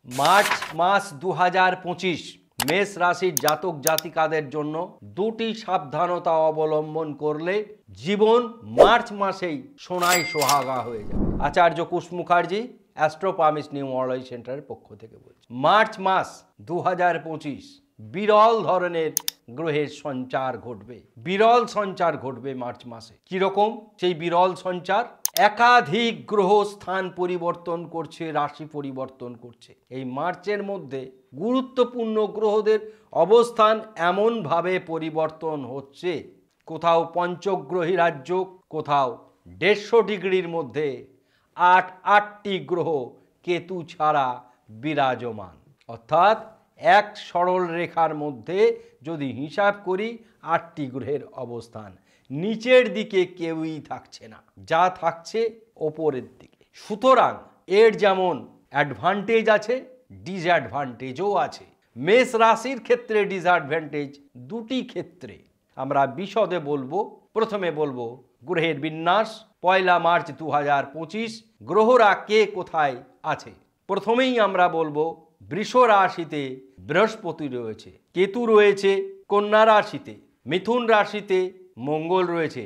March মাস 2025 মেষ রাশির জাতক জাতিকাদের জন্য দুটি সাবধানতা অবলম্বন করলে জীবন মার্চ মাসেই সোনায় সোহাগা হয়ে যাবে। আচার্য কুশ মুখার্জি অ্যাস্ট্রোপামিস নিউমোলজি সেন্টারের পক্ষ থেকে বলছি। মার্চ মাস 2025 বিরল ধরনের গ্রহের সঞ্চার ঘটবে, বিরল সঞ্চার ঘটবে মার্চ মাসে। কিরকম সেই বিরল সঞ্চার? একাধিক গ্রহ স্থান পরিবর্তন করছে, রাশি পরিবর্তন করছে। এই মার্চের মধ্যে গুরুত্বপূর্ণ গ্রহদের অবস্থান এমনভাবে পরিবর্তন হচ্ছে, কোথাও পঞ্চগ্রহী রাজ্য, কোথাও 150 ডিগ্রির মধ্যে আটটি গ্রহ কেতু ছাড়া বিরাজমান। অর্থাৎ এক সরল রেখার মধ্যে যদি হিসাব করি 8টি গ্রহের অবস্থান, নিচের দিকে কেউই থাকছে না, যা থাকছে ওপরের দিকে। সুতরাং এর যেমন অ্যাডভান্টেজ আছে, ডিসঅ্যাডভান্টেজও আছে। মেষ রাশির ক্ষেত্রে ডিসঅ্যাডভান্টেজ দুটি ক্ষেত্রে আমরা বিশদে বলবো। প্রথমে বলবো গ্রহের বিন্যাস। 1 মার্চ 2025 গ্রহরা কে কোথায় আছে। প্রথমেই আমরা বলবো বৃষ রাশিতে বৃহস্পতি রয়েছে, কেতু রয়েছে কন্যা রাশিতে, মিথুন রাশিতে মঙ্গল রয়েছে।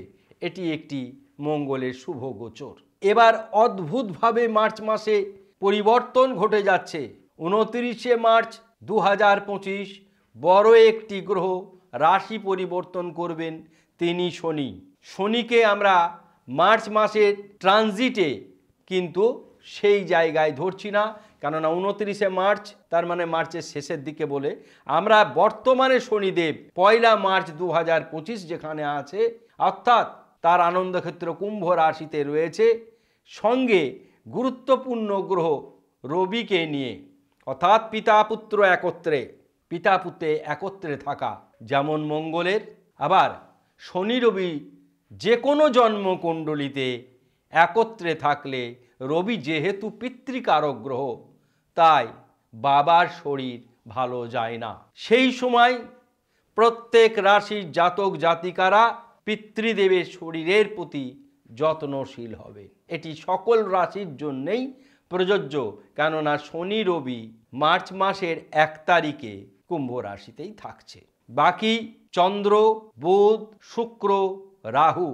এটি একটি মঙ্গলের শুভ গোচর। এবার অদ্ভুতভাবে মার্চ মাসে পরিবর্তন ঘটে যাচ্ছে। 29 মার্চ 2025 বড় একটি গ্রহ রাশি পরিবর্তন করবেন, তিনি শনি। শনিকে আমরা মার্চ মাসের ট্রানজিটে কিন্তু সেই জায়গায় ধরছি না, কেননা 29 মার্চ তার মানে মার্চের শেষের দিকে বলে আমরা বর্তমানে শনিদেব 1 মার্চ 2025 যেখানে আছে, অর্থাৎ তার আনন্দক্ষেত্র কুম্ভ রাশিতে রয়েছে, সঙ্গে গুরুত্বপূর্ণ গ্রহ রবিকে নিয়ে, অর্থাৎ পিতা পুত্র একত্রে, পিতা পুত্রে একত্রে থাকা যেমন মঙ্গলের, আবার শনি রবি যে কোনো জন্মকুণ্ডলিতে একত্রে থাকলে, রবি যেহেতু পিতৃকারক গ্রহ, তাই বাবার শরীর ভালো যায় না। সেই সময় প্রত্যেক রাশির জাতক জাতিকারা পিতৃদেবের শরীরের প্রতি যত্নশীল হবে। এটি সকল রাশির জন্যেই প্রযোজ্য, কেননা শনি রবি মার্চ মাসের 1 তারিখে কুম্ভ রাশিতেই থাকছে। বাকি চন্দ্র, বুধ, শুক্র, রাহু,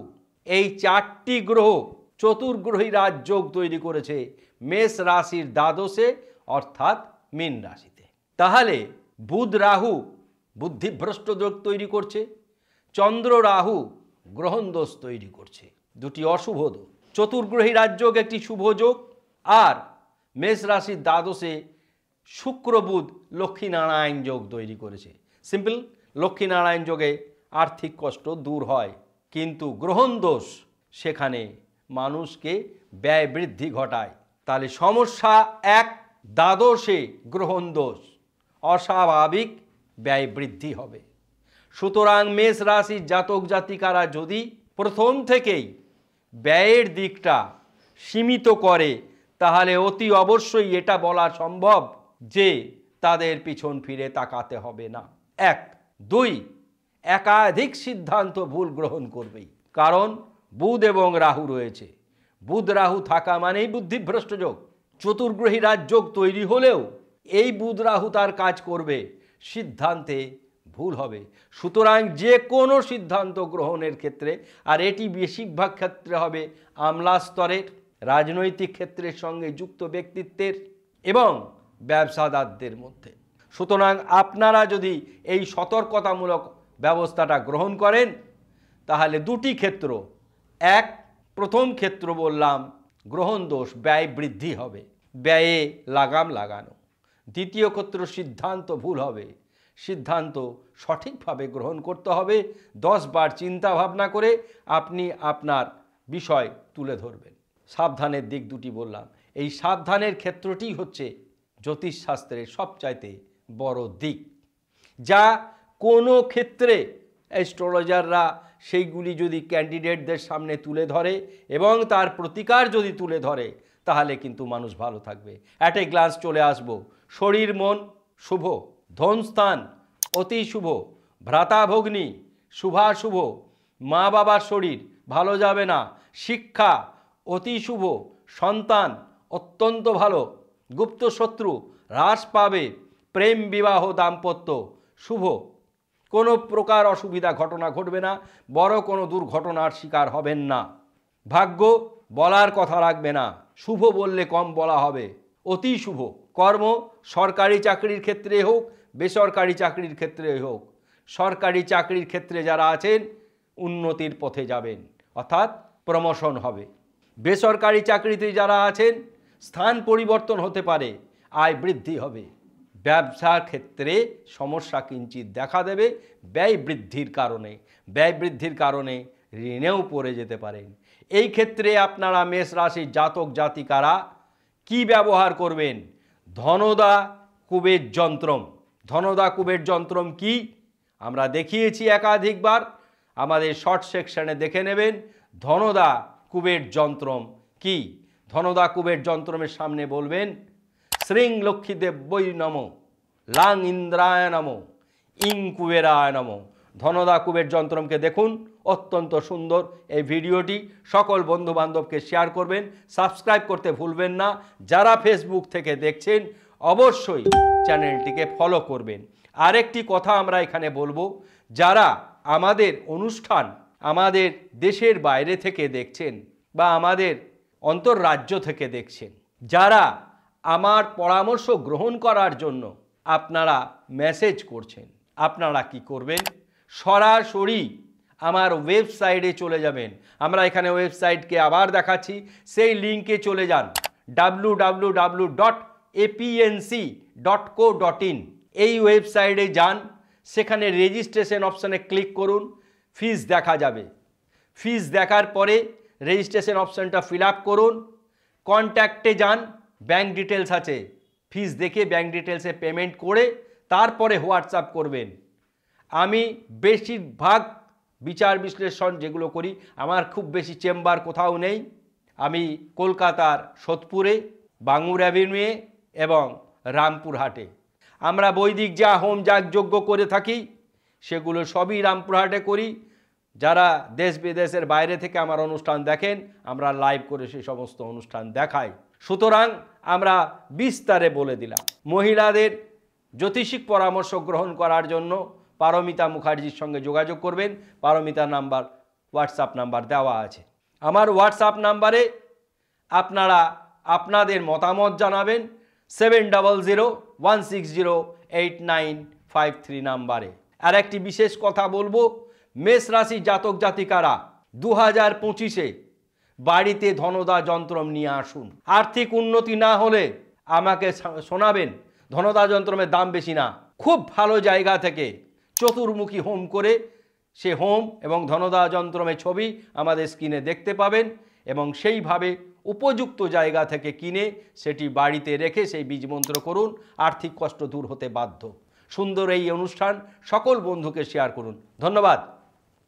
এই 4টি গ্রহ চতুর্গ্রহী রাজযোগ তৈরি করেছে মেষ রাশির দ্বাদশে, অর্থাৎ মীন রাশিতে। তাহলে বুধ রাহু বুদ্ধিভ্রষ্ট যোগ তৈরি করছে, চন্দ্র রাহু গ্রহণ দোষ তৈরি করছে, দুটি অশুভ যোগ। চতুর্গ্রহী রাজযোগ একটি শুভ যোগ, আর মেষ রাশির দ্বাদশে শুক্র বুধ লক্ষ্মীনারায়ণ যোগ তৈরি করেছে। সিম্পল, লক্ষ্মীনারায়ণ যোগে আর্থিক কষ্ট দূর হয়, কিন্তু গ্রহণ দোষ সেখানে মানুষকে ব্যয় বৃদ্ধি ঘটায়। তাহলে সমস্যা 1, দ্বাদশে গ্রহণ দোষ, অস্বাভাবিক ব্যয় বৃদ্ধি হবে। সুতরাং মেষ রাশির জাতক জাতিকারা যদি প্রথম থেকেই ব্যয়ের দিকটা সীমিত করে, তাহলে অতি অবশ্যই এটা বলা সম্ভব যে তাদের পিছন ফিরে তাকাতে হবে না। 1, 2, একাধিক সিদ্ধান্ত ভুল গ্রহণ করবেই, কারণ বুধ এবং রাহু রয়েছে। বুধ রাহু থাকা মানেই বুদ্ধিভ্রষ্ট যোগ। চতুর্গ্রহী রাজযোগ তৈরি হলেও এই বুধ রাহু তার কাজ করবে, সিদ্ধান্তে ভুল হবে। সুতরাং যে কোনো সিদ্ধান্ত গ্রহণের ক্ষেত্রে, আর এটি বেশিরভাগ ক্ষেত্রে হবে আমলা স্তরের, রাজনৈতিক ক্ষেত্রের সঙ্গে যুক্ত ব্যক্তিত্বের এবং ব্যবসাদারদের মধ্যে। সুতরাং আপনারা যদি এই সতর্কতামূলক ব্যবস্থাটা গ্রহণ করেন, তাহলে দুটি ক্ষেত্র, 1, প্রথম ক্ষেত্র বললাম গ্রহণ দোষ, ব্যয় বৃদ্ধি হবে, ব্যয়ে লাগাম লাগানো। দ্বিতীয় ক্ষেত্র সিদ্ধান্ত ভুল হবে, সিদ্ধান্ত সঠিকভাবে গ্রহণ করতে হবে। 10 বার চিন্তা ভাবনা করে আপনি আপনার বিষয় তুলে ধরবেন। সাবধানের দিক দুটি বললাম, এই সাবধানের ক্ষেত্রটি হচ্ছে জ্যোতিষশাস্ত্রের সবচাইতে বড় দিক, যা কোনো ক্ষেত্রে অ্যাস্ট্রোলজাররা সেইগুলি যদি ক্যান্ডিডেটদের সামনে তুলে ধরে এবং তার প্রতিকার যদি তুলে ধরে, তাহলে কিন্তু মানুষ ভালো থাকবে। অ্যাট এ গ্লান্স চলে আসব। শরীর মন শুভ, ধনস্থান অতি শুভ, ভ্রাতাভগ্নী শুভাশুভ, মা বাবার শরীর ভালো যাবে না, শিক্ষা অতি শুভ, সন্তান অত্যন্ত ভালো, গুপ্ত শত্রু হ্রাস পাবে, প্রেম বিবাহ দাম্পত্য শুভ, কোনো প্রকার অসুবিধা ঘটনা ঘটবে না, বড় কোনো দুর্ঘটনার শিকার হবেন না। ভাগ্য বলার কথা রাখবে না, শুভ বললে কম বলা হবে, অতি শুভ। কর্ম সরকারি চাকরির ক্ষেত্রে হোক, বেসরকারি চাকরির ক্ষেত্রে হোক, সরকারি চাকরির ক্ষেত্রে যারা আছেন উন্নতির পথে যাবেন, অর্থাৎ প্রমোশন হবে। বেসরকারি চাকরিতে যারা আছেন স্থান পরিবর্তন হতে পারে, আয় বৃদ্ধি হবে। ব্যবসার ক্ষেত্রে সমস্যা কিঞ্চিত দেখা দেবে ব্যয় বৃদ্ধির কারণে ঋণেও পড়ে যেতে পারেন। এই ক্ষেত্রে আপনারা মেষ রাশির জাতক জাতিকারা কি ব্যবহার করবেন? ধনদা কুবের যন্ত্রম। ধনদা কুবের যন্ত্রম কি আমরা দেখিয়েছি একাধিকবার, আমাদের শর্ট সেকশনে দেখে নেবেন। ধনদা কুবের যন্ত্রম কি? ধনদা কুবের যন্ত্রমের সামনে বলবেন শ্রীং লক্ষ্মীদেব্যই নমঃ, লাং ইন্দ্রায় নমঃ, ইং কুবেরায় নমঃ। ধনদা কুবের যন্ত্রমকে দেখুন, অত্যন্ত সুন্দর এই ভিডিওটি। সকল বন্ধুবান্ধবকে শেয়ার করবেন, সাবস্ক্রাইব করতে ভুলবেন না। যারা ফেসবুক থেকে দেখছেন অবশ্যই চ্যানেলটিকে ফলো করবেন। আরেকটি কথা আমরা এখানে বলবো, যারা আমাদের অনুষ্ঠান আমাদের দেশের বাইরে থেকে দেখছেন বা আমাদের অন্তর্রাজ্য থেকে দেখছেন, যারা আমার পরামর্শ গ্রহণ করার জন্য আপনারা মেসেজ করছেন, আপনারা কি করবেন? সরাসরি আমার ওয়েবসাইটে চলে যাবেন। আমরা এখানে ওয়েবসাইটকে আবার দেখাচ্ছি, সেই লিঙ্কে চলে যান www.apnc.co.in। এই ওয়েবসাইটে যান, সেখানে রেজিস্ট্রেশন অপশানে ক্লিক করুন, ফিস দেখা যাবে। ফিস দেখার পরে রেজিস্ট্রেশন অপশানটা ফিল আপ করুন, কন্ট্যাক্টে যান, ব্যাঙ্ক ডিটেলস আছে, ফিস দেখে ব্যাঙ্ক ডিটেলসে পেমেন্ট করে তারপরে হোয়াটসঅ্যাপ করবেন। আমি বেশিরভাগ বিচার বিশ্লেষণ যেগুলো করি, আমার খুব বেশি চেম্বার কোথাও নেই। আমি কলকাতার সোদপুরে, বাঙুর অ্যাভিনিউয়ে এবং রামপুরহাটে। আমরা বৈদিক যা হোম যজ্ঞ করে থাকি সেগুলো সবই রামপুরহাটে করি। যারা দেশ বিদেশের বাইরে থেকে আমার অনুষ্ঠান দেখেন, আমরা লাইভ করে সেই সমস্ত অনুষ্ঠান দেখাই। সুতরাং আমরা বিস্তারে বলে দিলাম। মহিলাদের জ্যোতিষিক পরামর্শ গ্রহণ করার জন্য পারমিতা মুখার্জির সঙ্গে যোগাযোগ করবেন। পারমিতা নাম্বার, হোয়াটসঅ্যাপ নাম্বার দেওয়া আছে। আমার হোয়াটসঅ্যাপ নাম্বারে আপনারা আপনাদের মতামত জানাবেন 7001608953 নাম্বারে। আর একটি বিশেষ কথা বলবো, মেষ রাশি জাতক জাতিকারা 2025-এ বাড়িতে ধনদা যন্ত্রম নিয়ে আসুন। আর্থিক উন্নতি না হলে আমাকে শোনাবেন, ধনদা যন্ত্রমের দাম বেশি না। খুব ভালো জায়গা থেকে চতুর্মুখী হোম করে সে হোম এবং ধনদা যন্ত্রমের ছবি আমাদের স্ক্রিনে দেখতে পাবেন, এবং সেইভাবে উপযুক্ত জায়গা থেকে কিনে সেটি বাড়িতে রেখে সেই বীজমন্ত্র করুন, আর্থিক কষ্ট দূর হতে বাধ্য। সুন্দর এই অনুষ্ঠান সকল বন্ধুকে শেয়ার করুন। ধন্যবাদ।